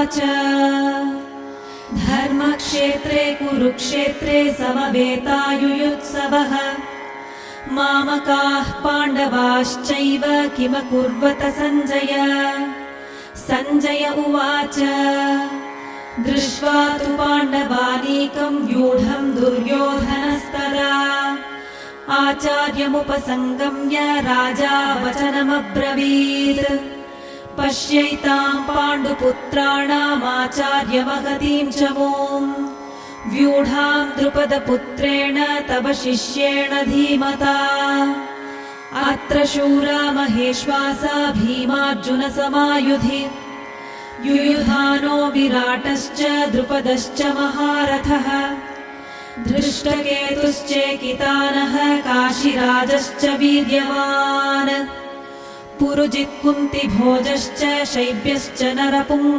उवाच धर्मक्षेत्रे कुरुक्षेत्रे समवेतायुयुत्सवः मामकाः पाण्डवाश्चैव किमकुर्वत सञ्जय। सञ्जय उवाच दृष्ट्वा तु पाण्डवानीकं व्यूढं दुर्योधनस्तदा आचार्यमुपसङ्गम्य राजा वचनमब्रवीत् पश्यैतां पाण्डुपुत्राणामाचार्यमहतीं च मूं व्यूढां द्रुपदपुत्रेण तव शिष्येण धीमता अत्र शूरा महेश्वासा भीमार्जुनसमायुधि युयुधानो विराटश्च द्रुपदश्च महारथः धृष्टकेतुश्चेकितानः काशीराजश्च वीर्यवान् पुरुजित्कुन्तिभोजश्च शैब्यश्च नरपुङ्ग